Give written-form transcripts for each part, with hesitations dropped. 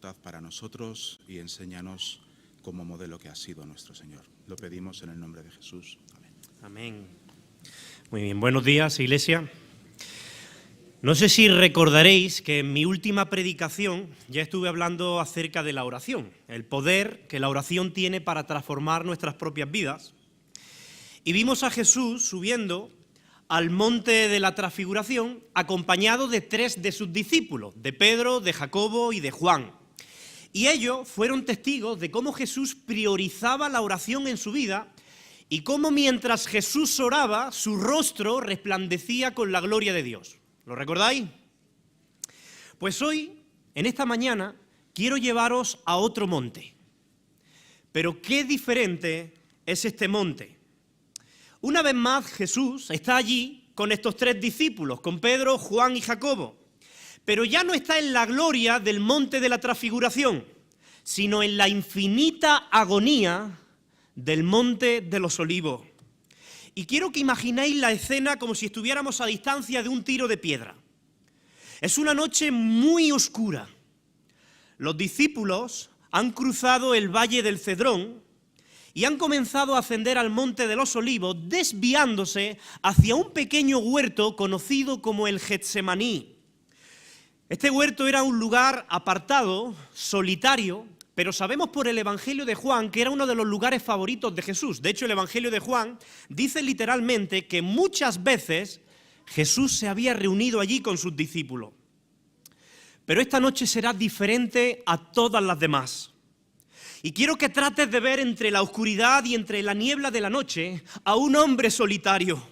Para nosotros y enséñanos como modelo que ha sido nuestro Señor. Lo pedimos en el nombre de Jesús. Amén. Amén. Muy bien, buenos días, Iglesia. No sé si recordaréis que en mi última predicación ya estuve hablando acerca de la oración, el poder que la oración tiene para transformar nuestras propias vidas. Y vimos a Jesús subiendo al monte de la transfiguración acompañado de 3 de sus discípulos, de Pedro, de Jacobo y de Juan. Y ellos fueron testigos de cómo Jesús priorizaba la oración en su vida y cómo mientras Jesús oraba, su rostro resplandecía con la gloria de Dios. ¿Lo recordáis? Pues hoy, en esta mañana, quiero llevaros a otro monte. Pero qué diferente es este monte. Una vez más, Jesús está allí con estos 3 discípulos, con Pedro, Juan y Jacobo. Pero ya no está en la gloria del monte de la transfiguración, sino en la infinita agonía del monte de los olivos. Y quiero que imaginéis la escena como si estuviéramos a distancia de un tiro de piedra. Es una noche muy oscura. Los discípulos han cruzado el valle del Cedrón y han comenzado a ascender al monte de los olivos, desviándose hacia un pequeño huerto conocido como el Getsemaní. Este huerto era un lugar apartado, solitario, pero sabemos por el Evangelio de Juan que era uno de los lugares favoritos de Jesús. De hecho, el Evangelio de Juan dice literalmente que muchas veces Jesús se había reunido allí con sus discípulos. Pero esta noche será diferente a todas las demás. Y quiero que trates de ver entre la oscuridad y entre la niebla de la noche a un hombre solitario.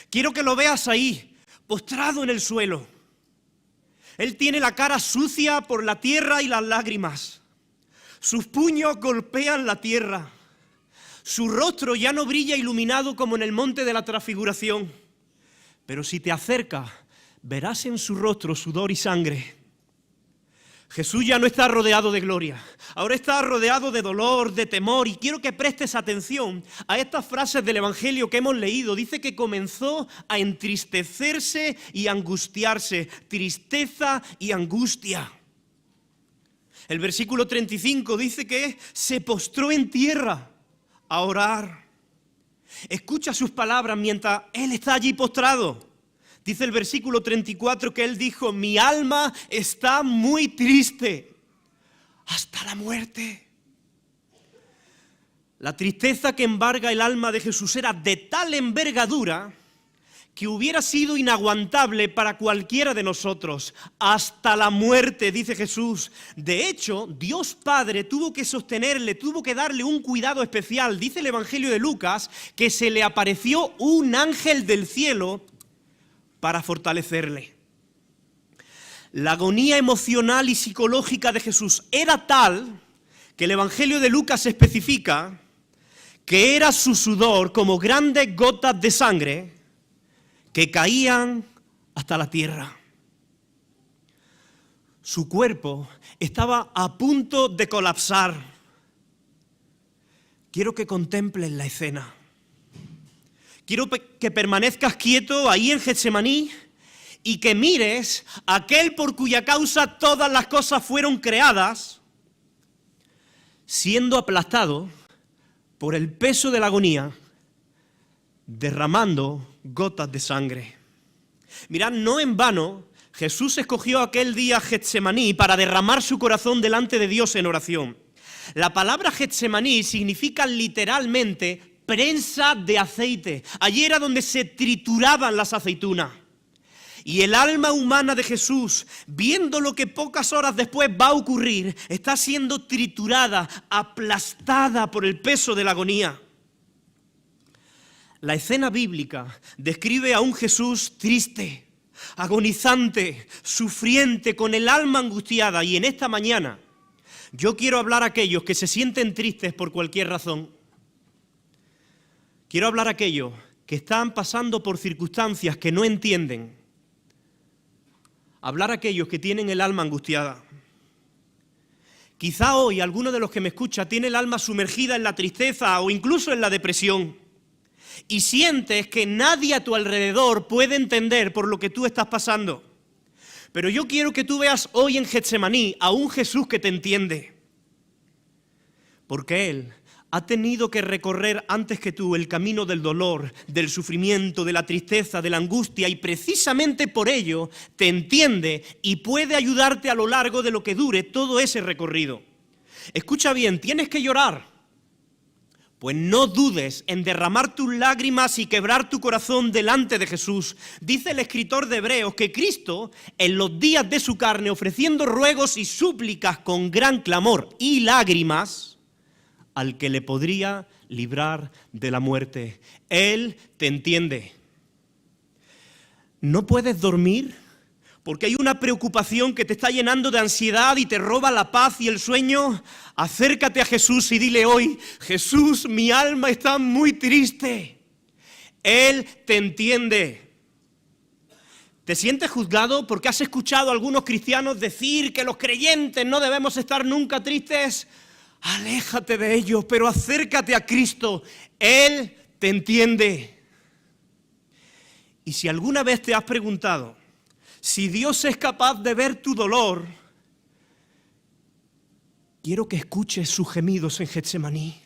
Quiero que lo veas ahí, postrado en el suelo. Él tiene la cara sucia por la tierra y las lágrimas. Sus puños golpean la tierra. Su rostro ya no brilla iluminado como en el monte de la transfiguración. Pero si te acercas, verás en su rostro sudor y sangre. Jesús ya no está rodeado de gloria, ahora está rodeado de dolor, de temor, y quiero que prestes atención a estas frases del Evangelio que hemos leído. Dice que comenzó a entristecerse y angustiarse, tristeza y angustia. El versículo 35 dice que se postró en tierra a orar. Escucha sus palabras mientras él está allí postrado. Dice el versículo 34 que él dijo: mi alma está muy triste, hasta la muerte. La tristeza que embarga el alma de Jesús era de tal envergadura que hubiera sido inaguantable para cualquiera de nosotros. Hasta la muerte, dice Jesús. De hecho, Dios Padre tuvo que sostenerle, tuvo que darle un cuidado especial. Dice el Evangelio de Lucas que se le apareció un ángel del cielo para fortalecerle. La agonía emocional y psicológica de Jesús era tal que el Evangelio de Lucas especifica que era su sudor como grandes gotas de sangre que caían hasta la tierra. Su cuerpo estaba a punto de colapsar. Quiero que contemples la escena. Quiero que permanezcas quieto ahí en Getsemaní y que mires a aquel por cuya causa todas las cosas fueron creadas, siendo aplastado por el peso de la agonía, derramando gotas de sangre. Mirad, no en vano Jesús escogió aquel día Getsemaní para derramar su corazón delante de Dios en oración. La palabra Getsemaní significa literalmente prensa de aceite. Allí era donde se trituraban las aceitunas. Y el alma humana de Jesús, viendo lo que pocas horas después va a ocurrir, está siendo triturada, aplastada por el peso de la agonía. La escena bíblica describe a un Jesús triste, agonizante, sufriente, con el alma angustiada. Y en esta mañana yo quiero hablar a aquellos que se sienten tristes por cualquier razón. Quiero hablar a aquellos que están pasando por circunstancias que no entienden. Hablar a aquellos que tienen el alma angustiada. Quizá hoy alguno de los que me escucha tiene el alma sumergida en la tristeza o incluso en la depresión. Y sientes que nadie a tu alrededor puede entender por lo que tú estás pasando. Pero yo quiero que tú veas hoy en Getsemaní a un Jesús que te entiende. Porque Él ha tenido que recorrer antes que tú el camino del dolor, del sufrimiento, de la tristeza, de la angustia, y precisamente por ello te entiende y puede ayudarte a lo largo de lo que dure todo ese recorrido. Escucha bien, tienes que llorar. Pues no dudes en derramar tus lágrimas y quebrar tu corazón delante de Jesús. Dice el escritor de Hebreos que Cristo, en los días de su carne, ofreciendo ruegos y súplicas con gran clamor y lágrimas, al que le podría librar de la muerte. Él te entiende. ¿No puedes dormir? Porque hay una preocupación que te está llenando de ansiedad y te roba la paz y el sueño. Acércate a Jesús y dile hoy: Jesús, mi alma está muy triste. Él te entiende. ¿Te sientes juzgado porque has escuchado a algunos cristianos decir que los creyentes no debemos estar nunca tristes? Aléjate de ellos, pero acércate a Cristo. Él te entiende. Y si alguna vez te has preguntado si Dios es capaz de ver tu dolor, quiero que escuches sus gemidos en Getsemaní.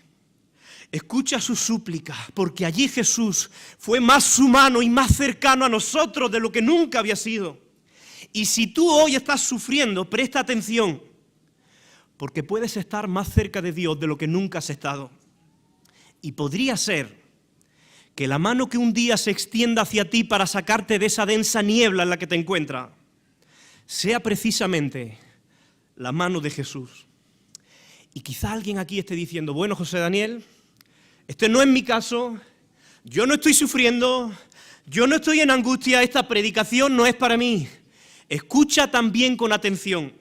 Escucha sus súplicas, porque allí Jesús fue más humano y más cercano a nosotros de lo que nunca había sido. Y si tú hoy estás sufriendo, presta atención, porque puedes estar más cerca de Dios de lo que nunca has estado. Y podría ser que la mano que un día se extienda hacia ti para sacarte de esa densa niebla en la que te encuentras sea precisamente la mano de Jesús. Y quizá alguien aquí esté diciendo: bueno, José Daniel, este no es mi caso, yo no estoy sufriendo, yo no estoy en angustia, esta predicación no es para mí. Escucha también con atención,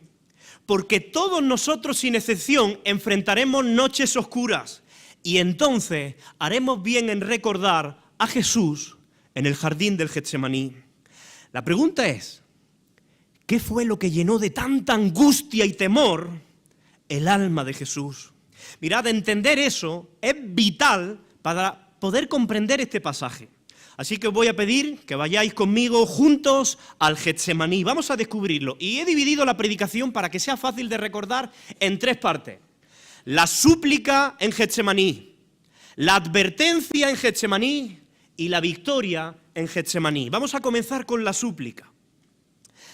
porque todos nosotros sin excepción enfrentaremos noches oscuras. Y entonces haremos bien en recordar a Jesús en el jardín del Getsemaní. La pregunta es: ¿qué fue lo que llenó de tanta angustia y temor el alma de Jesús? Mirad, entender eso es vital para poder comprender este pasaje. Así que os voy a pedir que vayáis conmigo juntos al Getsemaní. Vamos a descubrirlo. Y he dividido la predicación para que sea fácil de recordar en tres partes. La súplica en Getsemaní, la advertencia en Getsemaní y la victoria en Getsemaní. Vamos a comenzar con la súplica.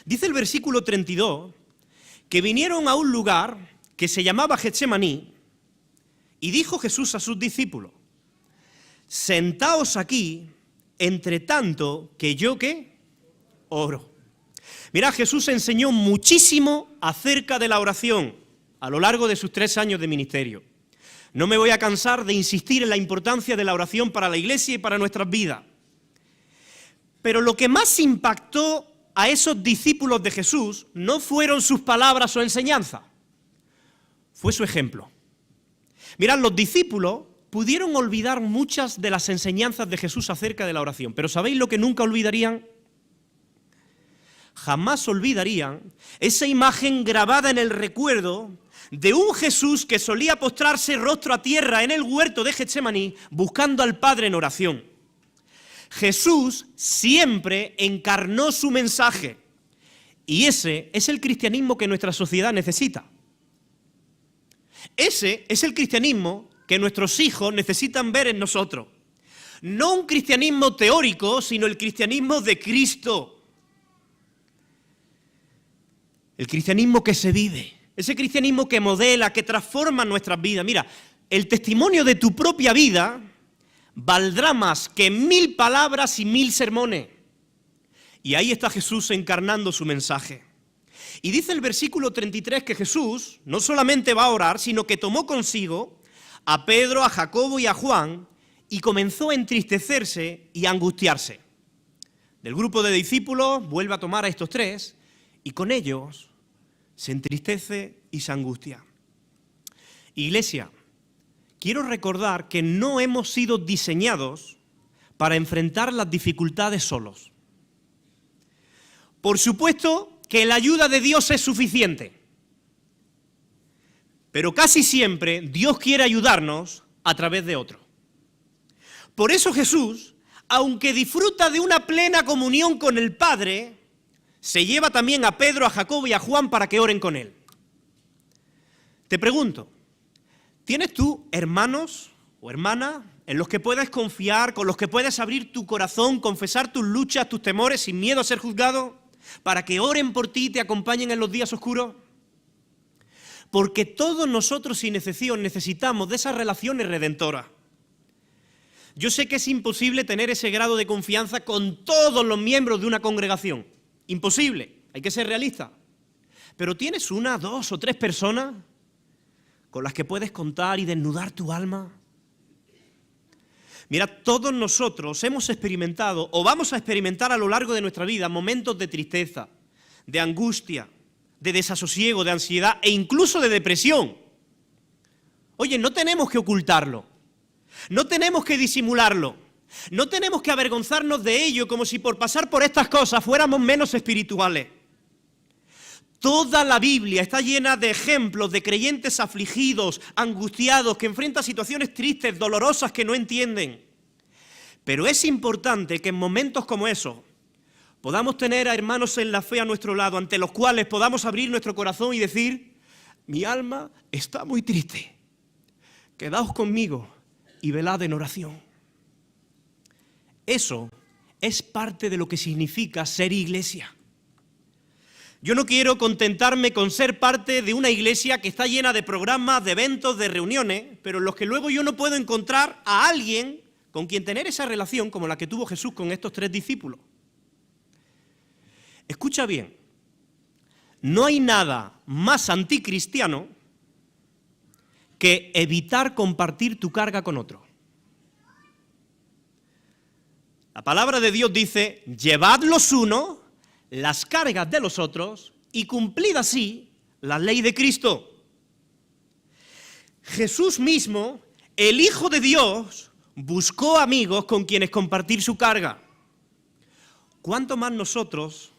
Dice el versículo 32 que vinieron a un lugar que se llamaba Getsemaní y dijo Jesús a sus discípulos: sentaos aquí, entre tanto que yo, ¿qué? Oro. Mira, Jesús enseñó muchísimo acerca de la oración a lo largo de sus 3 años de ministerio. No me voy a cansar de insistir en la importancia de la oración para la Iglesia y para nuestras vidas. Pero lo que más impactó a esos discípulos de Jesús no fueron sus palabras o enseñanzas, fue su ejemplo. Mirad, los discípulos pudieron olvidar muchas de las enseñanzas de Jesús acerca de la oración, pero ¿sabéis lo que nunca olvidarían? Jamás olvidarían esa imagen grabada en el recuerdo de un Jesús que solía postrarse rostro a tierra en el huerto de Getsemaní buscando al Padre en oración. Jesús siempre encarnó su mensaje y ese es el cristianismo que nuestra sociedad necesita. Ese es el cristianismo que nuestros hijos necesitan ver en nosotros. No un cristianismo teórico, sino el cristianismo de Cristo. El cristianismo que se vive, ese cristianismo que modela, que transforma nuestras vidas. Mira, el testimonio de tu propia vida valdrá más que 1000 palabras y 1000 sermones. Y ahí está Jesús encarnando su mensaje. Y dice el versículo 33 que Jesús no solamente va a orar, sino que tomó consigo a Pedro, a Jacobo y a Juan y comenzó a entristecerse y a angustiarse. Del grupo de discípulos vuelve a tomar a estos 3 y con ellos se entristece y se angustia. Iglesia, quiero recordar que no hemos sido diseñados para enfrentar las dificultades solos. Por supuesto que la ayuda de Dios es suficiente, pero casi siempre Dios quiere ayudarnos a través de otro. Por eso Jesús, aunque disfruta de una plena comunión con el Padre, se lleva también a Pedro, a Jacobo y a Juan para que oren con él. Te pregunto, ¿tienes tú hermanos o hermanas en los que puedes confiar, con los que puedes abrir tu corazón, confesar tus luchas, tus temores sin miedo a ser juzgado, para que oren por ti y te acompañen en los días oscuros? Porque todos nosotros sin excepción necesitamos de esas relaciones redentoras. Yo sé que es imposible tener ese grado de confianza con todos los miembros de una congregación. Imposible, hay que ser realista. Pero ¿tienes una, dos o tres personas con las que puedes contar y desnudar tu alma? Mira, todos nosotros hemos experimentado o vamos a experimentar a lo largo de nuestra vida momentos de tristeza, de angustia, de desasosiego, de ansiedad e incluso de depresión. Oye, no tenemos que ocultarlo, no tenemos que disimularlo, no tenemos que avergonzarnos de ello como si por pasar por estas cosas fuéramos menos espirituales. Toda la Biblia está llena de ejemplos de creyentes afligidos, angustiados, que enfrentan situaciones tristes, dolorosas que no entienden. Pero es importante que en momentos como esos podamos tener a hermanos en la fe a nuestro lado, ante los cuales podamos abrir nuestro corazón y decir: mi alma está muy triste, quedaos conmigo y velad en oración. Eso es parte de lo que significa ser iglesia. Yo no quiero contentarme con ser parte de una iglesia que está llena de programas, de eventos, de reuniones, pero en los que luego yo no puedo encontrar a alguien con quien tener esa relación como la que tuvo Jesús con estos 3 discípulos. Escucha bien, no hay nada más anticristiano que evitar compartir tu carga con otro. La palabra de Dios dice: llevad los unos las cargas de los otros y cumplid así la ley de Cristo. Jesús mismo, el Hijo de Dios, buscó amigos con quienes compartir su carga. ¿Cuánto más nosotros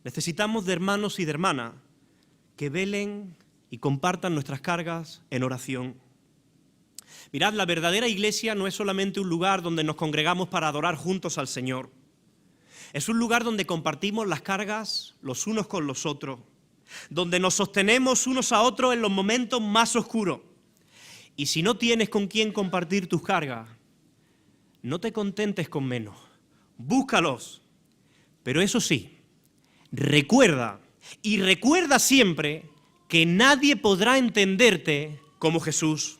necesitamos de hermanos y de hermanas que velen y compartan nuestras cargas en oración? Mirad, la verdadera iglesia no es solamente un lugar donde nos congregamos para adorar juntos al Señor. Es un lugar donde compartimos las cargas los unos con los otros, donde nos sostenemos unos a otros en los momentos más oscuros. Y si no tienes con quién compartir tus cargas, no te contentes con menos, búscalos. Pero eso sí, recuerda siempre que nadie podrá entenderte como Jesús.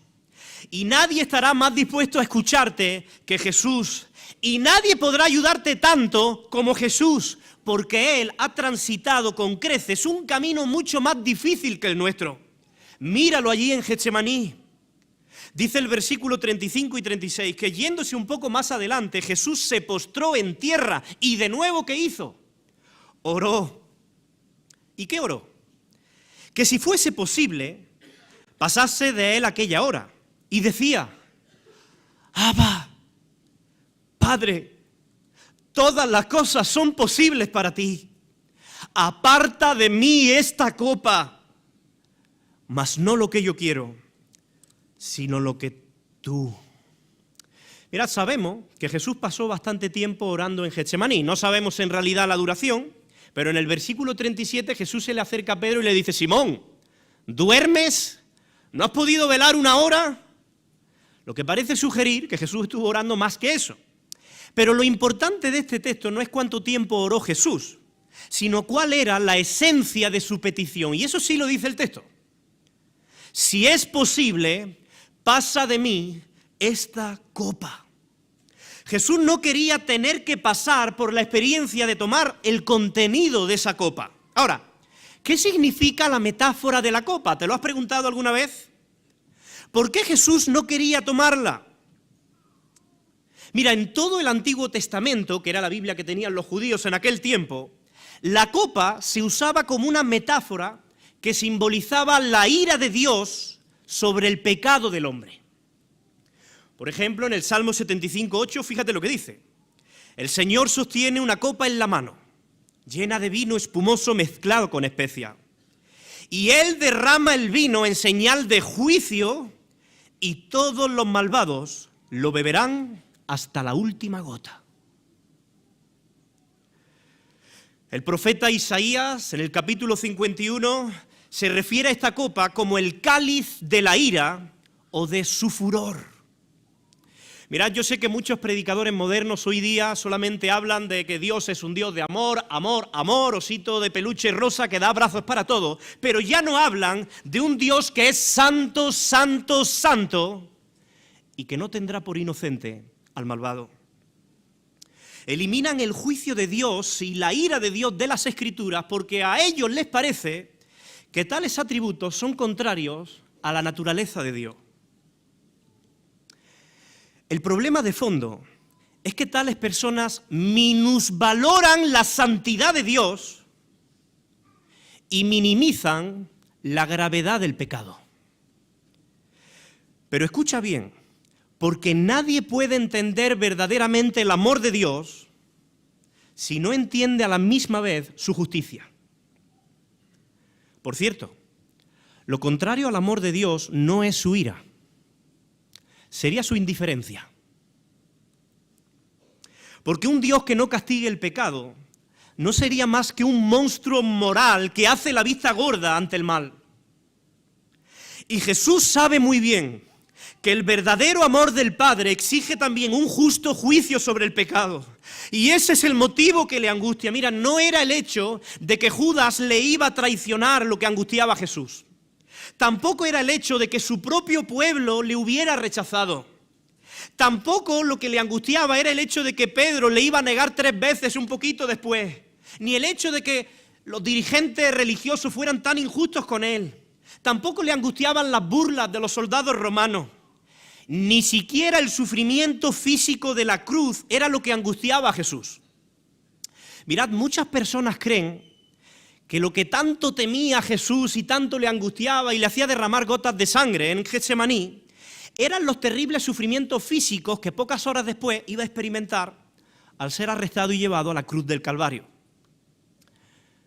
Y nadie estará más dispuesto a escucharte que Jesús. Y nadie podrá ayudarte tanto como Jesús, porque Él ha transitado con creces un camino mucho más difícil que el nuestro. Míralo allí en Getsemaní. Dice el versículo 35 y 36 que yéndose un poco más adelante, Jesús se postró en tierra y de nuevo, ¿qué hizo? Oró. ¿Y qué oró? Que si fuese posible, pasase de Él aquella hora. Y decía: Abba, Padre, todas las cosas son posibles para ti. Aparta de mí esta copa, mas no lo que yo quiero, sino lo que tú. Mirad, sabemos que Jesús pasó bastante tiempo orando en Getsemaní. No sabemos en realidad la duración, pero en el versículo 37 Jesús se le acerca a Pedro y le dice: Simón, ¿duermes? ¿No has podido velar una hora? Lo que parece sugerir que Jesús estuvo orando más que eso. Pero lo importante de este texto no es cuánto tiempo oró Jesús, sino cuál era la esencia de su petición. Y eso sí lo dice el texto. Si es posible, pasa de mí esta copa. Jesús no quería tener que pasar por la experiencia de tomar el contenido de esa copa. Ahora, ¿qué significa la metáfora de la copa? ¿Te lo has preguntado alguna vez? ¿Por qué Jesús no quería tomarla? Mira, en todo el Antiguo Testamento, que era la Biblia que tenían los judíos en aquel tiempo, la copa se usaba como una metáfora que simbolizaba la ira de Dios sobre el pecado del hombre. Por ejemplo, en el Salmo 75:8, fíjate lo que dice: el Señor sostiene una copa en la mano, llena de vino espumoso mezclado con especia. Y Él derrama el vino en señal de juicio, y todos los malvados lo beberán hasta la última gota. El profeta Isaías, en el capítulo 51, se refiere a esta copa como el cáliz de la ira o de su furor. Mirad, yo sé que muchos predicadores modernos hoy día solamente hablan de que Dios es un Dios de amor, amor, amor, osito de peluche rosa que da abrazos para todo, pero ya no hablan de un Dios que es santo, santo, santo y que no tendrá por inocente al malvado. Eliminan el juicio de Dios y la ira de Dios de las Escrituras porque a ellos les parece que tales atributos son contrarios a la naturaleza de Dios. El problema de fondo es que tales personas minusvaloran la santidad de Dios y minimizan la gravedad del pecado. Pero escucha bien, porque nadie puede entender verdaderamente el amor de Dios si no entiende a la misma vez su justicia. Por cierto, lo contrario al amor de Dios no es su ira, sería su indiferencia. Porque un Dios que no castigue el pecado no sería más que un monstruo moral que hace la vista gorda ante el mal. Y Jesús sabe muy bien que el verdadero amor del Padre exige también un justo juicio sobre el pecado. Y ese es el motivo que le angustia. Mira, no era el hecho de que Judas le iba a traicionar lo que angustiaba a Jesús. Tampoco era el hecho de que su propio pueblo le hubiera rechazado. Tampoco lo que le angustiaba era el hecho de que Pedro le iba a negar 3 veces un poquito después. Ni el hecho de que los dirigentes religiosos fueran tan injustos con él. Tampoco le angustiaban las burlas de los soldados romanos. Ni siquiera el sufrimiento físico de la cruz era lo que angustiaba a Jesús. Mirad, muchas personas creen que lo que tanto temía a Jesús y tanto le angustiaba y le hacía derramar gotas de sangre en Getsemaní eran los terribles sufrimientos físicos que pocas horas después iba a experimentar al ser arrestado y llevado a la cruz del Calvario.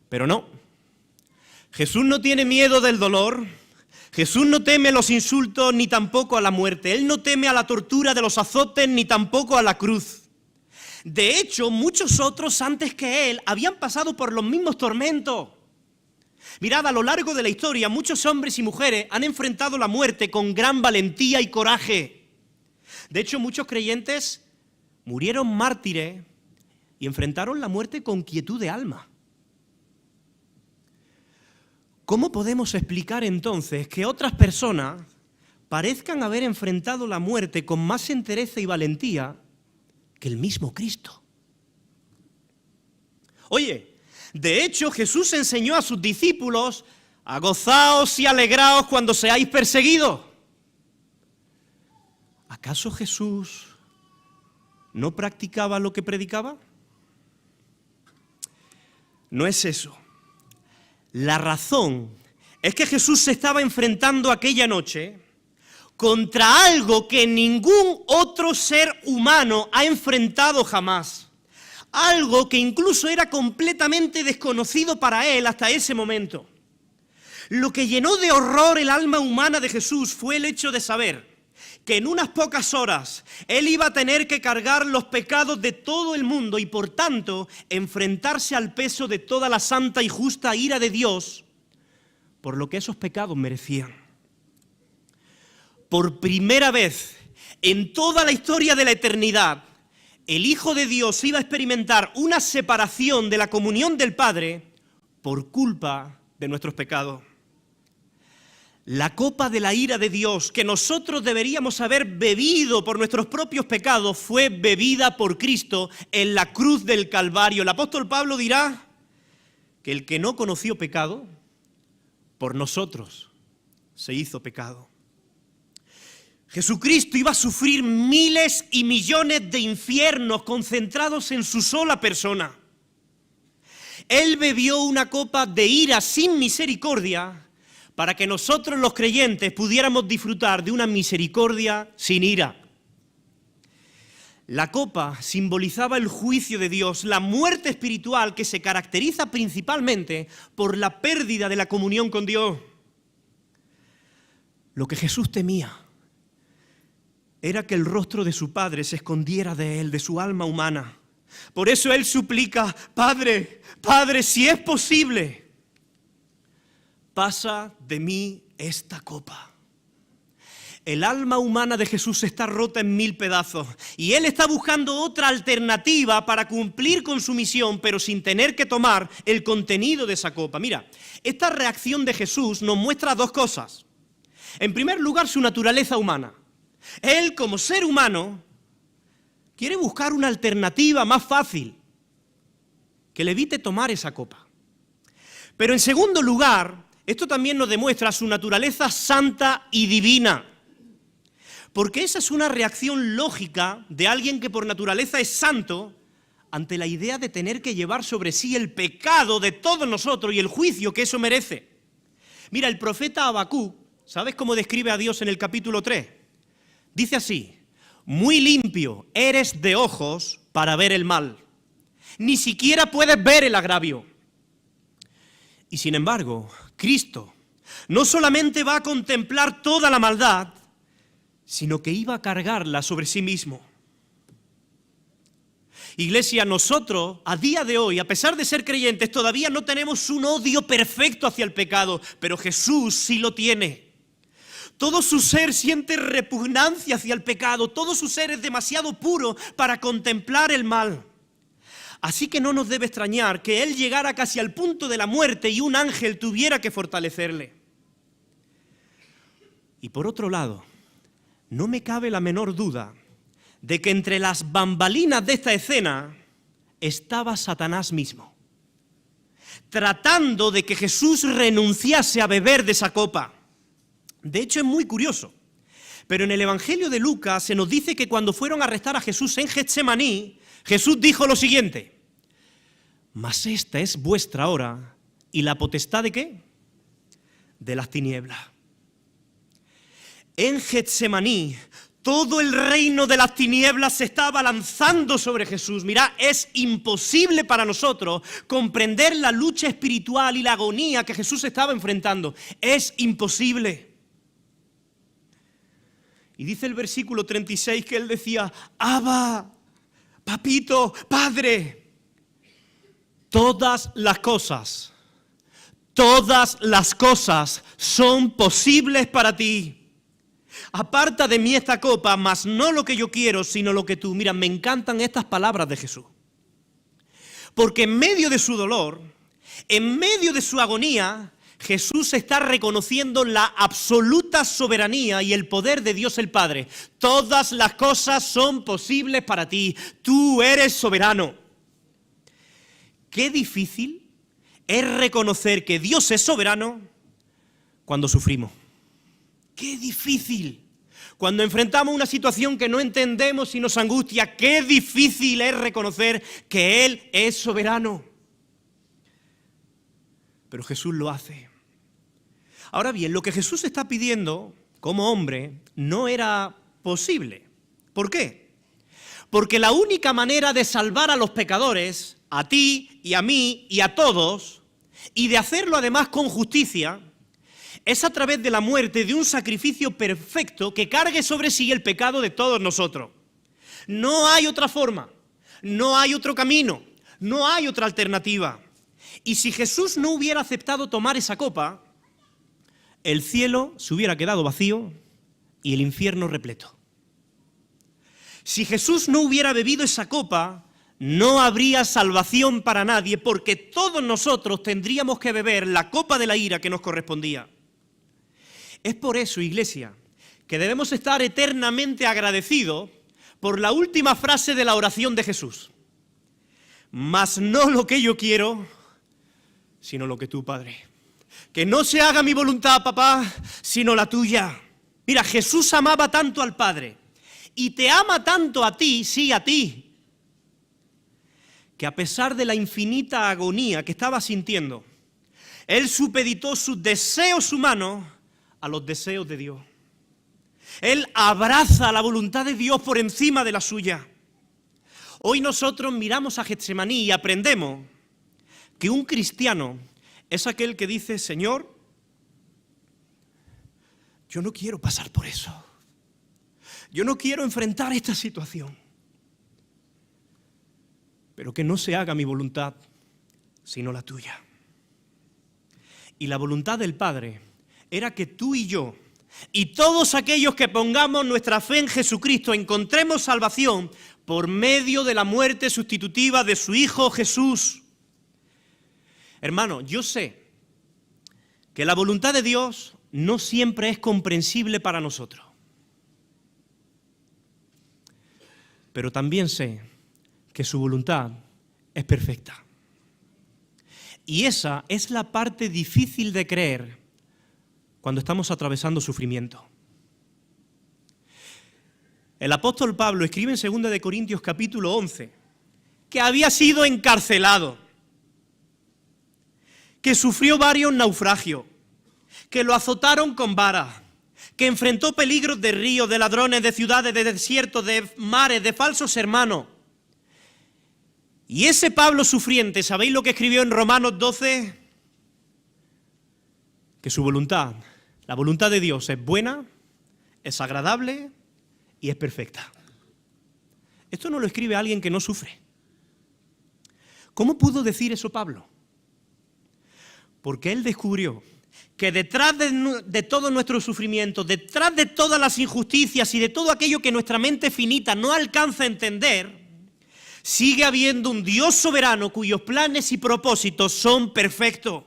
Pero no, Jesús no tiene miedo del dolor, Jesús no teme a los insultos ni tampoco a la muerte, Él no teme a la tortura de los azotes ni tampoco a la cruz. De hecho, muchos otros antes que Él habían pasado por los mismos tormentos. Mirad, a lo largo de la historia, muchos hombres y mujeres han enfrentado la muerte con gran valentía y coraje. De hecho, muchos creyentes murieron mártires y enfrentaron la muerte con quietud de alma. ¿Cómo podemos explicar entonces que otras personas parezcan haber enfrentado la muerte con más entereza y valentía que el mismo Cristo? Oye, de hecho Jesús enseñó a sus discípulos a gozaos y alegraos cuando seáis perseguidos. ¿Acaso Jesús no practicaba lo que predicaba? No es eso. La razón es que Jesús se estaba enfrentando aquella noche contra algo que ningún otro ser humano ha enfrentado jamás. Algo que incluso era completamente desconocido para él hasta ese momento. Lo que llenó de horror el alma humana de Jesús fue el hecho de saber que en unas pocas horas él iba a tener que cargar los pecados de todo el mundo y por tanto enfrentarse al peso de toda la santa y justa ira de Dios por lo que esos pecados merecían. Por primera vez en toda la historia de la eternidad, el Hijo de Dios iba a experimentar una separación de la comunión del Padre por culpa de nuestros pecados. La copa de la ira de Dios que nosotros deberíamos haber bebido por nuestros propios pecados fue bebida por Cristo en la cruz del Calvario. El apóstol Pablo dirá que el que no conoció pecado, por nosotros se hizo pecado. Jesucristo iba a sufrir miles y millones de infiernos concentrados en su sola persona. Él bebió una copa de ira sin misericordia para que nosotros los creyentes pudiéramos disfrutar de una misericordia sin ira. La copa simbolizaba el juicio de Dios, la muerte espiritual que se caracteriza principalmente por la pérdida de la comunión con Dios. Lo que Jesús temía era que el rostro de su Padre se escondiera de él, de su alma humana. Por eso él suplica, Padre, Padre, si es posible, pasa de mí esta copa. El alma humana de Jesús está rota en 1000 pedazos y Él está buscando otra alternativa para cumplir con su misión, pero sin tener que tomar el contenido de esa copa. Mira, esta reacción de Jesús nos muestra dos cosas. En primer lugar, su naturaleza humana. Él, como ser humano, quiere buscar una alternativa más fácil que le evite tomar esa copa. Pero en segundo lugar, esto también nos demuestra su naturaleza santa y divina. Porque esa es una reacción lógica de alguien que por naturaleza es santo ante la idea de tener que llevar sobre sí el pecado de todos nosotros y el juicio que eso merece. Mira, el profeta Habacuc, ¿sabes cómo describe a Dios en el capítulo 3? Dice así, muy limpio eres de ojos para ver el mal, ni siquiera puedes ver el agravio. Y sin embargo, Cristo no solamente va a contemplar toda la maldad, sino que iba a cargarla sobre sí mismo. Iglesia, nosotros a día de hoy, a pesar de ser creyentes, todavía no tenemos un odio perfecto hacia el pecado, pero Jesús sí lo tiene. Todo su ser siente repugnancia hacia el pecado, todo su ser es demasiado puro para contemplar el mal. Así que no nos debe extrañar que Él llegara casi al punto de la muerte y un ángel tuviera que fortalecerle. Y por otro lado, no me cabe la menor duda de que entre las bambalinas de esta escena estaba Satanás mismo, tratando de que Jesús renunciase a beber de esa copa. De hecho, es muy curioso, pero en el Evangelio de Lucas se nos dice que cuando fueron a arrestar a Jesús en Getsemaní, Jesús dijo lo siguiente, mas esta es vuestra hora y la potestad ¿de qué? De las tinieblas. En Getsemaní, todo el reino de las tinieblas se estaba lanzando sobre Jesús. Mirá, es imposible para nosotros comprender la lucha espiritual y la agonía que Jesús estaba enfrentando. Es imposible. Y dice el versículo 36 que él decía, Abba, papito, padre, todas las cosas son posibles para ti. Aparta de mí esta copa, mas no lo que yo quiero, sino lo que tú. Mira, me encantan estas palabras de Jesús. Porque en medio de su dolor, en medio de su agonía, Jesús está reconociendo la absoluta soberanía y el poder de Dios el Padre. Todas las cosas son posibles para ti. Tú eres soberano. Qué difícil es reconocer que Dios es soberano cuando sufrimos. ¡Qué difícil! Cuando enfrentamos una situación que no entendemos y nos angustia, ¡qué difícil es reconocer que Él es soberano! Pero Jesús lo hace. Ahora bien, lo que Jesús está pidiendo como hombre no era posible. ¿Por qué? Porque la única manera de salvar a los pecadores, a ti y a mí y a todos, y de hacerlo además con justicia, es a través de la muerte de un sacrificio perfecto que cargue sobre sí el pecado de todos nosotros. No hay otra forma, no hay otro camino, no hay otra alternativa. Y si Jesús no hubiera aceptado tomar esa copa, el cielo se hubiera quedado vacío y el infierno repleto. Si Jesús no hubiera bebido esa copa, no habría salvación para nadie, porque todos nosotros tendríamos que beber la copa de la ira que nos correspondía. Es por eso, Iglesia, que debemos estar eternamente agradecidos por la última frase de la oración de Jesús. Mas no lo que yo quiero, sino lo que tú, Padre. Que no se haga mi voluntad, papá, sino la tuya. Mira, Jesús amaba tanto al Padre y te ama tanto a ti, sí, a ti, que a pesar de la infinita agonía que estaba sintiendo, Él supeditó sus deseos humanos a los deseos de Dios. Él abraza la voluntad de Dios por encima de la suya. Hoy nosotros miramos a Getsemaní y aprendemos que un cristiano es aquel que dice, Señor, yo no quiero pasar por eso. Yo no quiero enfrentar esta situación. pero que no se haga mi voluntad, sino la tuya. Y la voluntad del Padre era que tú y yo, y todos aquellos que pongamos nuestra fe en Jesucristo, encontremos salvación por medio de la muerte sustitutiva de su Hijo Jesús. Hermano, yo sé que la voluntad de Dios no siempre es comprensible para nosotros. Pero también sé que su voluntad es perfecta. Y esa es la parte difícil de creer cuando estamos atravesando sufrimiento. El apóstol Pablo escribe en 2 Corintios capítulo 11 que había sido encarcelado, que sufrió varios naufragios, que lo azotaron con varas, que enfrentó peligros de ríos, de ladrones, de ciudades, de desiertos, de mares, de falsos hermanos. Y ese Pablo sufriente, ¿sabéis lo que escribió en Romanos 12? Que su voluntad, la voluntad de Dios es buena, es agradable y es perfecta. Esto no lo escribe alguien que no sufre. ¿Cómo pudo decir eso Pablo? Porque él descubrió que detrás de todo nuestro sufrimiento, detrás de todas las injusticias y de todo aquello que nuestra mente finita no alcanza a entender, sigue habiendo un Dios soberano cuyos planes y propósitos son perfectos.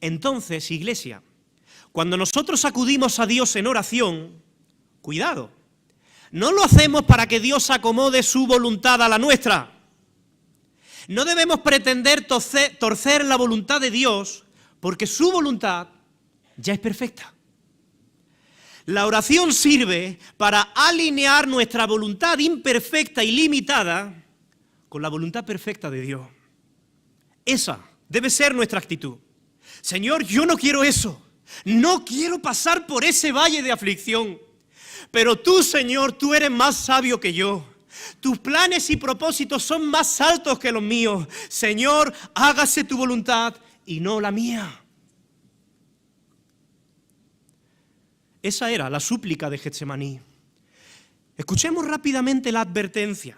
Entonces, iglesia, cuando nosotros acudimos a Dios en oración, cuidado, no lo hacemos para que Dios acomode su voluntad a la nuestra. No debemos pretender torcer la voluntad de Dios porque su voluntad ya es perfecta. La oración sirve para alinear nuestra voluntad imperfecta y limitada con la voluntad perfecta de Dios. Esa debe ser nuestra actitud. Señor, yo no quiero eso. No quiero pasar por ese valle de aflicción. Pero tú, Señor, tú eres más sabio que yo. Tus planes y propósitos son más altos que los míos. Señor, hágase tu voluntad y no la mía. Esa era la súplica de Getsemaní. Escuchemos rápidamente la advertencia.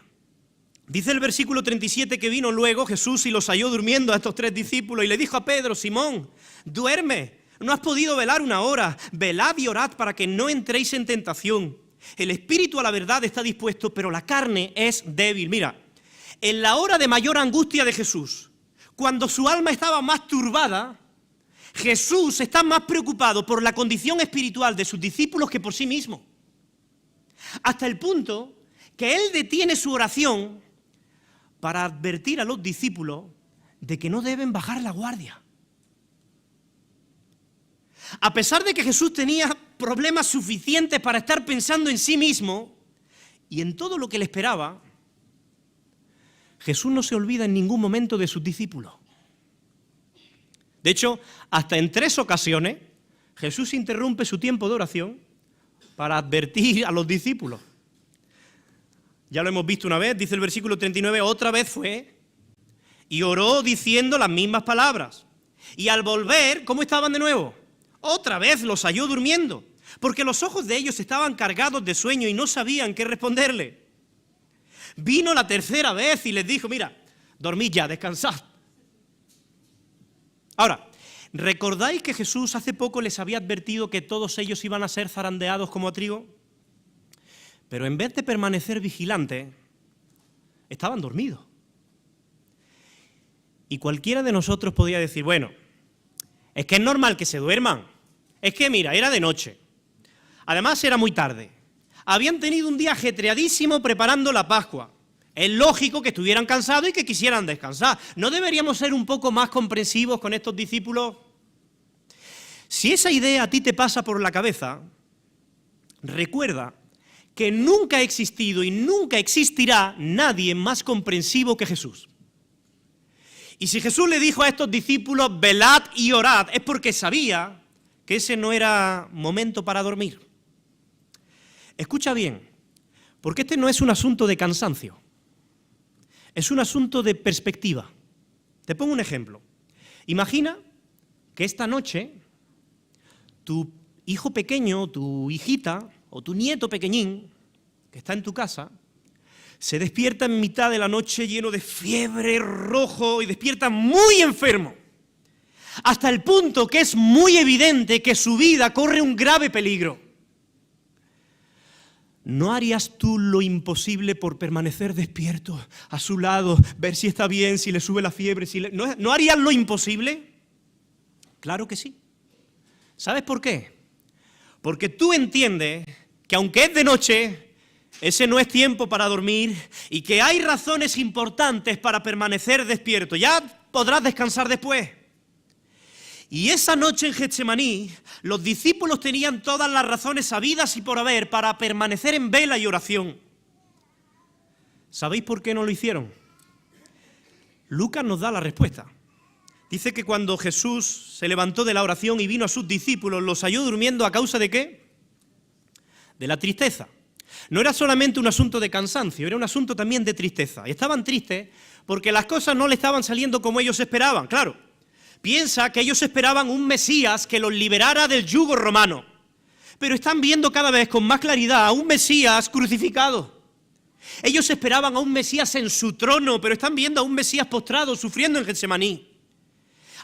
Dice el versículo 37 que vino luego Jesús y los halló durmiendo a estos 3 discípulos y le dijo a Pedro: Simón, duerme, no has podido velar una hora, velad y orad para que no entréis en tentación. El espíritu a la verdad está dispuesto, pero la carne es débil. Mira, en la hora de mayor angustia de Jesús, cuando su alma estaba más turbada, Jesús está más preocupado por la condición espiritual de sus discípulos que por sí mismo. Hasta el punto que él detiene su oración para advertir a los discípulos de que no deben bajar la guardia. A pesar de que Jesús tenía problemas suficientes para estar pensando en sí mismo y en todo lo que le esperaba, Jesús no se olvida en ningún momento de sus discípulos. De hecho, hasta en 3 ocasiones, Jesús interrumpe su tiempo de oración para advertir a los discípulos. Ya lo hemos visto una vez, dice el versículo 39, otra vez fue y oró diciendo las mismas palabras. Y al volver, ¿cómo estaban de nuevo? Otra vez los halló durmiendo, porque los ojos de ellos estaban cargados de sueño y no sabían qué responderle. Vino la 3ª vez y les dijo: mira, dormid ya, descansad. Ahora, ¿recordáis que Jesús hace poco les había advertido que todos ellos iban a ser zarandeados como a trigo? Pero en vez de permanecer vigilantes, estaban dormidos. Y cualquiera de nosotros podía decir: bueno, es que es normal que se duerman. Es que mira, era de noche. Además era muy tarde. Habían tenido un día ajetreadísimo preparando la Pascua. Es lógico que estuvieran cansados y que quisieran descansar. ¿No deberíamos ser un poco más comprensivos con estos discípulos? Si esa idea a ti te pasa por la cabeza, recuerda que nunca ha existido y nunca existirá nadie más comprensivo que Jesús. Y si Jesús le dijo a estos discípulos: velad y orad, es porque sabía que ese no era momento para dormir. Escucha bien, porque este no es un asunto de cansancio, es un asunto de perspectiva. Te pongo un ejemplo. Imagina que esta noche tu hijo pequeño, tu hijita o tu nieto pequeñín, que está en tu casa, se despierta en mitad de la noche lleno de fiebre, rojo, y despierta muy enfermo, hasta el punto que es muy evidente que su vida corre un grave peligro. ¿No harías tú lo imposible por permanecer despierto a su lado, ver si está bien, si le sube la fiebre? ¿No harías lo imposible? Claro que sí. ¿Sabes por qué? Porque tú entiendes que aunque es de noche, ese no es tiempo para dormir y que hay razones importantes para permanecer despierto. Ya podrás descansar después. Y esa noche en Getsemaní, los discípulos tenían todas las razones habidas y por haber para permanecer en vela y oración. ¿Sabéis por qué no lo hicieron? Lucas nos da la respuesta. Dice que cuando Jesús se levantó de la oración y vino a sus discípulos, los halló durmiendo ¿a causa de qué? De la tristeza. No era solamente un asunto de cansancio, era un asunto también de tristeza. Y estaban tristes porque las cosas no le estaban saliendo como ellos esperaban, claro. Piensa que ellos esperaban un Mesías que los liberara del yugo romano. Pero están viendo cada vez con más claridad a un Mesías crucificado. Ellos esperaban a un Mesías en su trono, pero están viendo a un Mesías postrado, sufriendo en Getsemaní.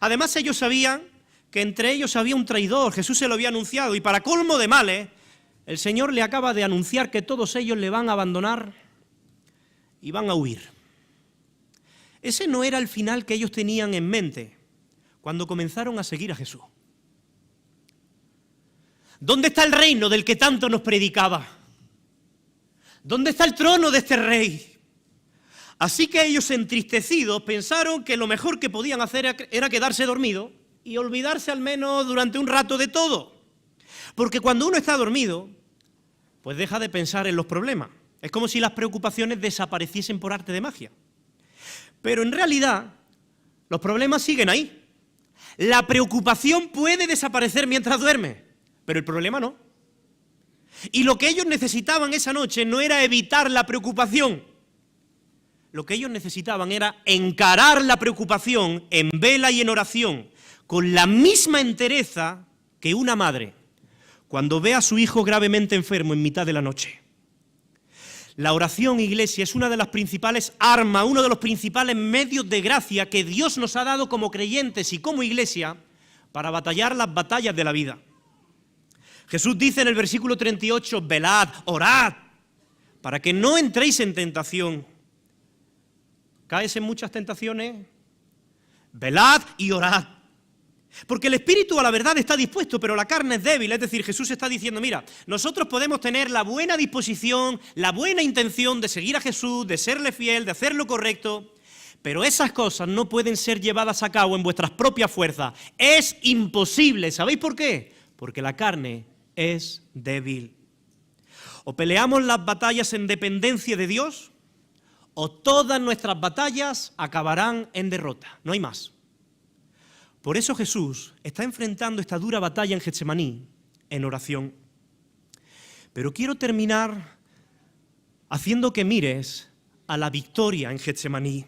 Además, ellos sabían que entre ellos había un traidor, Jesús se lo había anunciado, y para colmo de males, el Señor le acaba de anunciar que todos ellos le van a abandonar y van a huir. Ese no era el final que ellos tenían en mente cuando comenzaron a seguir a Jesús. ¿Dónde está el reino del que tanto nos predicaba? ¿Dónde está el trono de este rey? Así que ellos, entristecidos, pensaron que lo mejor que podían hacer era quedarse dormidos y olvidarse al menos durante un rato de todo. Porque cuando uno está dormido, pues deja de pensar en los problemas. Es como si las preocupaciones desapareciesen por arte de magia. Pero en realidad, los problemas siguen ahí. La preocupación puede desaparecer mientras duerme, pero el problema no. Y lo que ellos necesitaban esa noche no era evitar la preocupación. Lo que ellos necesitaban era encarar la preocupación en vela y en oración, con la misma entereza que una madre cuando ve a su hijo gravemente enfermo en mitad de la noche. La oración, iglesia, es una de las principales armas, uno de los principales medios de gracia que Dios nos ha dado como creyentes y como iglesia para batallar las batallas de la vida. Jesús dice en el versículo 38, velad, orad, para que no entréis en tentación. ¿Caes en muchas tentaciones? Velad y orad. Porque el espíritu a la verdad está dispuesto, pero la carne es débil. Es decir, Jesús está diciendo, mira, nosotros podemos tener la buena disposición, la buena intención de seguir a Jesús, de serle fiel, de hacer lo correcto, pero esas cosas no pueden ser llevadas a cabo en vuestras propias fuerzas. Es imposible. ¿Sabéis por qué? Porque la carne es débil. O peleamos las batallas en dependencia de Dios, o todas nuestras batallas acabarán en derrota. No hay más. Por eso Jesús está enfrentando esta dura batalla en Getsemaní en oración. Pero quiero terminar haciendo que mires a la victoria en Getsemaní.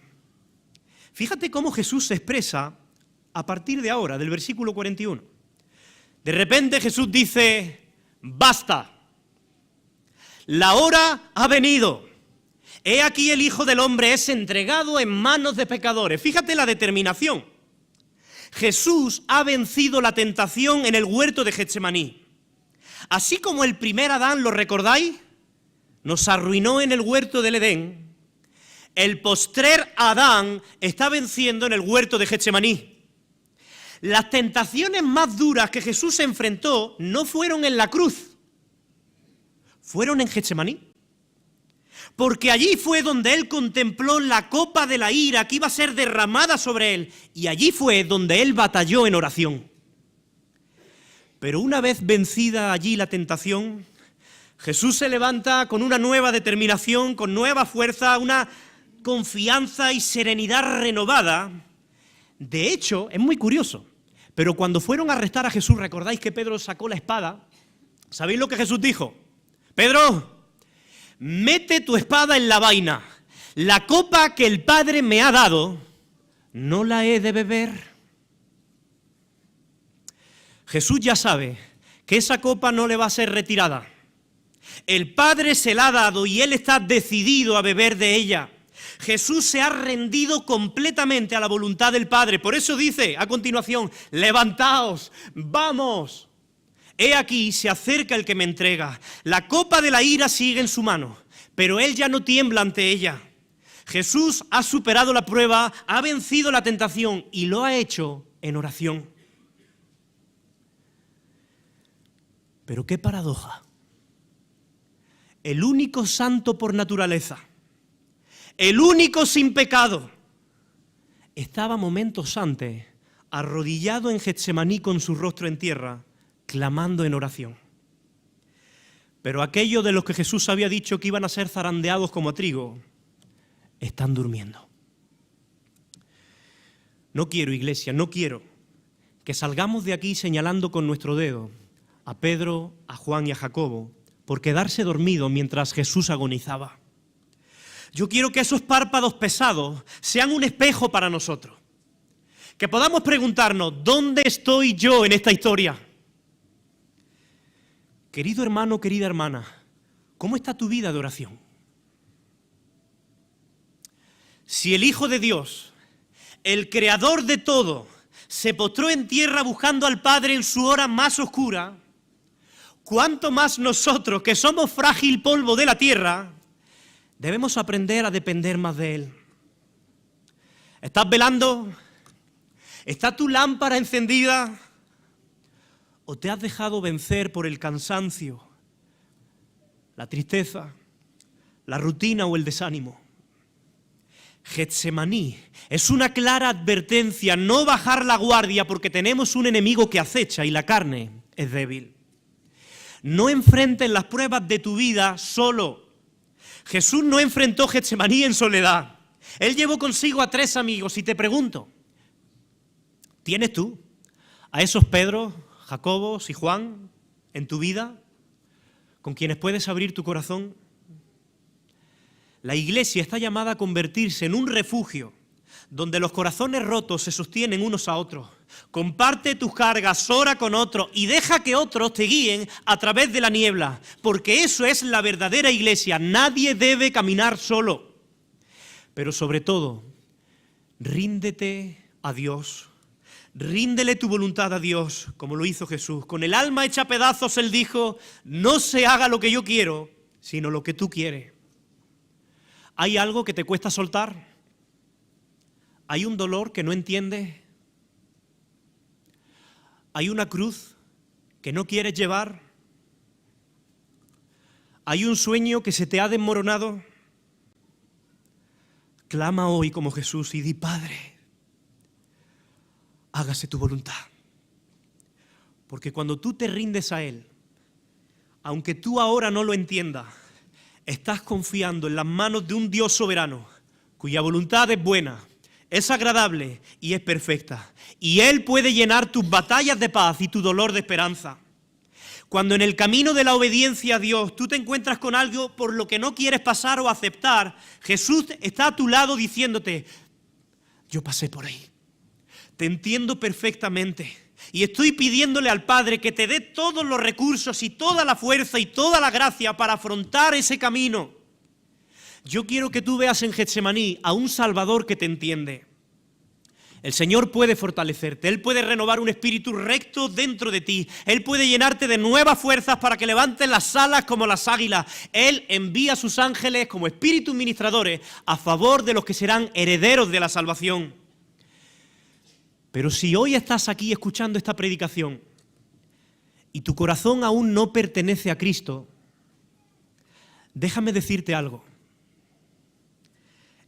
Fíjate cómo Jesús se expresa a partir de ahora, del versículo 41. De repente Jesús dice, basta, la hora ha venido. He aquí el Hijo del Hombre es entregado en manos de pecadores. Fíjate la determinación. Jesús ha vencido la tentación en el huerto de Getsemaní. Así como el primer Adán, ¿lo recordáis? Nos arruinó en el huerto del Edén. El postrer Adán está venciendo en el huerto de Getsemaní. Las tentaciones más duras que Jesús se enfrentó no fueron en la cruz, fueron en Getsemaní. Porque allí fue donde él contempló la copa de la ira que iba a ser derramada sobre él. Y allí fue donde él batalló en oración. Pero una vez vencida allí la tentación, Jesús se levanta con una nueva determinación, con nueva fuerza, una confianza y serenidad renovada. De hecho, es muy curioso, pero cuando fueron a arrestar a Jesús, ¿recordáis que Pedro sacó la espada? ¿Sabéis lo que Jesús dijo? Pedro, mete tu espada en la vaina. La copa que el Padre me ha dado, ¿no la he de beber? Jesús ya sabe que esa copa no le va a ser retirada. El Padre se la ha dado y Él está decidido a beber de ella. Jesús se ha rendido completamente a la voluntad del Padre. Por eso dice a continuación, levantaos, vamos. He aquí, se acerca el que me entrega. La copa de la ira sigue en su mano, pero Él ya no tiembla ante ella. Jesús ha superado la prueba, ha vencido la tentación y lo ha hecho en oración. Pero qué paradoja. El único santo por naturaleza, el único sin pecado, estaba momentos antes arrodillado en Getsemaní con su rostro en tierra, clamando en oración. Pero aquellos de los que Jesús había dicho que iban a ser zarandeados como trigo, están durmiendo. No quiero, iglesia, no quiero que salgamos de aquí señalando con nuestro dedo a Pedro, a Juan y a Jacobo por quedarse dormidos mientras Jesús agonizaba. Yo quiero que esos párpados pesados sean un espejo para nosotros. Que podamos preguntarnos, ¿dónde estoy yo en esta historia? Querido hermano, querida hermana, ¿cómo está tu vida de oración? Si el Hijo de Dios, el Creador de todo, se postró en tierra buscando al Padre en su hora más oscura, ¿cuánto más nosotros, que somos frágil polvo de la tierra, debemos aprender a depender más de Él? ¿Estás velando? ¿Está tu lámpara encendida? ¿O te has dejado vencer por el cansancio, la tristeza, la rutina o el desánimo? Getsemaní es una clara advertencia, no bajar la guardia porque tenemos un enemigo que acecha y la carne es débil. No enfrentes las pruebas de tu vida solo. Jesús no enfrentó Getsemaní en soledad. Él llevó consigo a 3 amigos y te pregunto, ¿tienes tú a esos Pedro, Jacobos y Juan en tu vida con quienes puedes abrir tu corazón? La iglesia está llamada a convertirse en un refugio donde los corazones rotos se sostienen unos a otros. Comparte tus cargas, ora con otros y deja que otros te guíen a través de la niebla, porque eso es la verdadera iglesia. Nadie debe caminar solo. Pero sobre todo, ríndete a Dios. Ríndele tu voluntad a Dios, como lo hizo Jesús. Con el alma hecha a pedazos, Él dijo, no se haga lo que yo quiero, sino lo que tú quieres. ¿Hay algo que te cuesta soltar? ¿Hay un dolor que no entiendes? ¿Hay una cruz que no quieres llevar? ¿Hay un sueño que se te ha desmoronado? Clama hoy como Jesús y di, Padre, hágase tu voluntad. Porque cuando tú te rindes a Él, aunque tú ahora no lo entiendas, estás confiando en las manos de un Dios soberano, cuya voluntad es buena, es agradable y es perfecta. Y Él puede llenar tus batallas de paz y tu dolor de esperanza. Cuando en el camino de la obediencia a Dios tú te encuentras con algo por lo que no quieres pasar o aceptar, Jesús está a tu lado diciéndote, yo pasé por ahí, te entiendo perfectamente. Y estoy pidiéndole al Padre que te dé todos los recursos y toda la fuerza y toda la gracia para afrontar ese camino. Yo quiero que tú veas en Getsemaní a un Salvador que te entiende. El Señor puede fortalecerte, Él puede renovar un espíritu recto dentro de ti, Él puede llenarte de nuevas fuerzas para que levantes las alas como las águilas. Él envía a sus ángeles como espíritus ministradores a favor de los que serán herederos de la salvación. Pero si hoy estás aquí escuchando esta predicación y tu corazón aún no pertenece a Cristo, déjame decirte algo.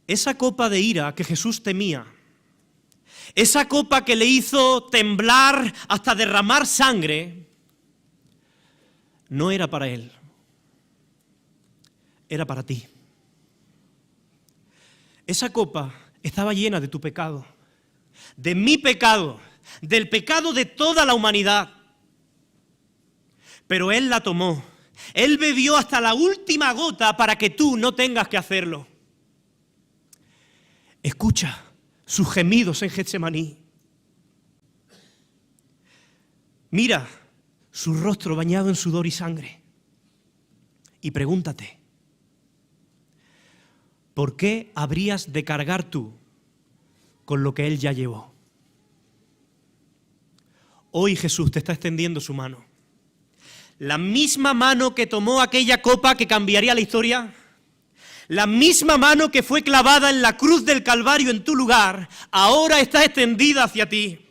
Esa copa de ira que Jesús temía, esa copa que le hizo temblar hasta derramar sangre, no era para Él, era para ti. Esa copa estaba llena de tu pecado, de mi pecado, del pecado de toda la humanidad. Pero Él la tomó, Él bebió hasta la última gota para que tú no tengas que hacerlo. Escucha sus gemidos en Getsemaní. Mira su rostro bañado en sudor y sangre. y pregúntate, ¿por qué habrías de cargar tú con lo que Él ya llevó? Hoy Jesús te está extendiendo su mano. La misma mano que tomó aquella copa que cambiaría la historia, la misma mano que fue clavada en la cruz del Calvario en tu lugar, ahora está extendida hacia ti.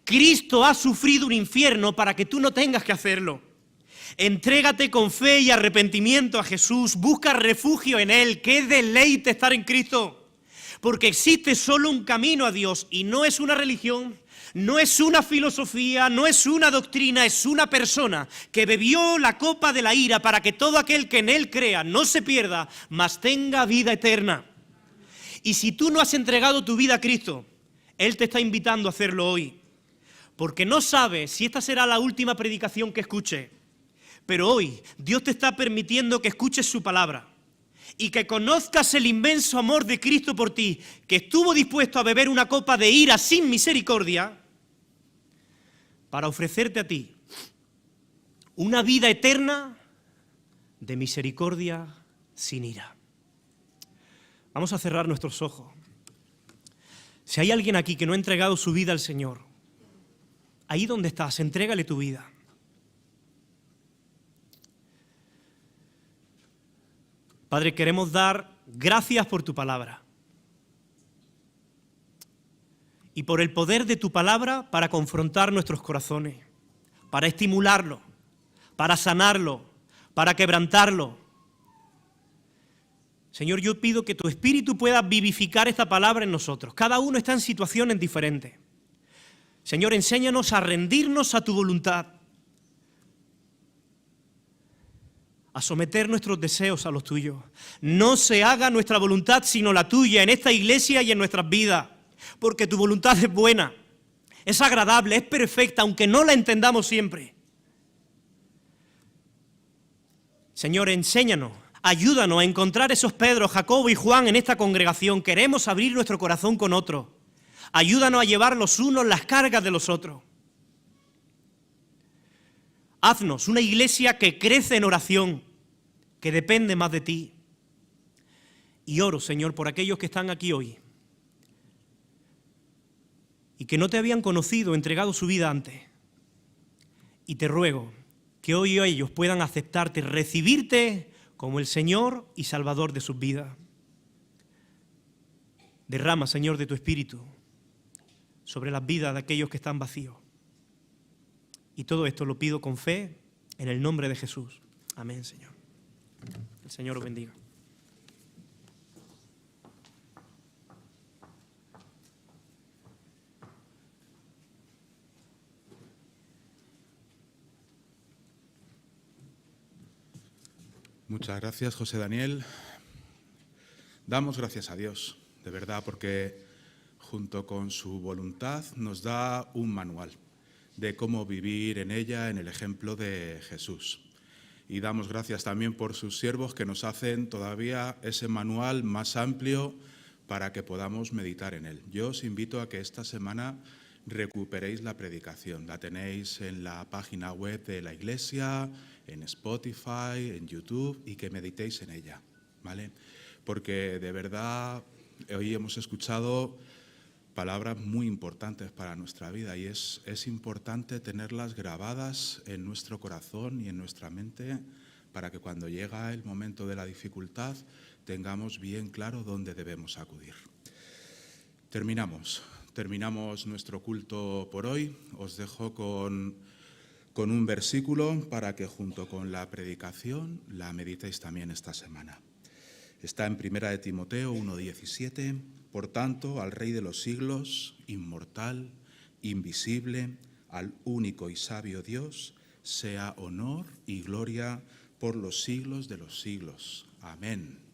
Cristo ha sufrido un infierno para que tú no tengas que hacerlo. Entrégate con fe y arrepentimiento a Jesús, busca refugio en Él, qué deleite estar en Cristo, porque existe solo un camino a Dios y no es una religión, no es una filosofía, no es una doctrina, es una persona que bebió la copa de la ira para que todo aquel que en Él crea no se pierda, mas tenga vida eterna. Y si tú no has entregado tu vida a Cristo, Él te está invitando a hacerlo hoy, porque no sabes si esta será la última predicación que escuche, pero hoy Dios te está permitiendo que escuches su palabra y que conozcas el inmenso amor de Cristo por ti, que estuvo dispuesto a beber una copa de ira sin misericordia para ofrecerte a ti una vida eterna de misericordia sin ira. Vamos a cerrar nuestros ojos. Si hay alguien aquí que no ha entregado su vida al Señor, ahí donde estás, entrégale tu vida. Padre, queremos dar gracias por tu palabra y por el poder de tu palabra para confrontar nuestros corazones, para estimularlo, para sanarlo, para quebrantarlo. Señor, yo pido que tu Espíritu pueda vivificar esta palabra en nosotros. Cada uno está en situaciones diferentes. Señor, enséñanos a rendirnos a tu voluntad, a someter nuestros deseos a los tuyos. No se haga nuestra voluntad sino la tuya en esta iglesia y en nuestras vidas, porque tu voluntad es buena, es agradable, es perfecta, aunque no la entendamos siempre. Señor, enséñanos, ayúdanos a encontrar esos Pedro, Jacobo y Juan en esta congregación. Queremos abrir nuestro corazón con otros. Ayúdanos a llevar los unos las cargas de los otros. Haznos una iglesia que crece en oración, que depende más de ti. Y oro, Señor, por aquellos que están aquí hoy y que no te habían conocido, entregado su vida antes. Y te ruego que hoy ellos puedan aceptarte, recibirte como el Señor y Salvador de sus vidas. Derrama, Señor, de tu Espíritu sobre las vidas de aquellos que están vacíos. Y todo esto lo pido con fe en el nombre de Jesús. Amén, Señor. El Señor os bendiga. Muchas gracias, José Daniel. Damos gracias a Dios, de verdad, porque junto con su voluntad nos da un manual de cómo vivir en ella, en el ejemplo de Jesús. Y damos gracias también por sus siervos que nos hacen todavía ese manual más amplio para que podamos meditar en él. Yo os invito a que esta semana recuperéis la predicación. La tenéis en la página web de la Iglesia, en Spotify, en YouTube, y que meditéis en ella, ¿vale? Porque de verdad hoy hemos escuchado palabras muy importantes para nuestra vida y es importante tenerlas grabadas en nuestro corazón y en nuestra mente para que cuando llega el momento de la dificultad tengamos bien claro dónde debemos acudir. Terminamos nuestro culto por hoy. Os dejo con un versículo para que junto con la predicación la meditéis también esta semana. Está en 1 de Timoteo 1:17. Por tanto, al Rey de los siglos, inmortal, invisible, al único y sabio Dios, sea honor y gloria por los siglos de los siglos. Amén.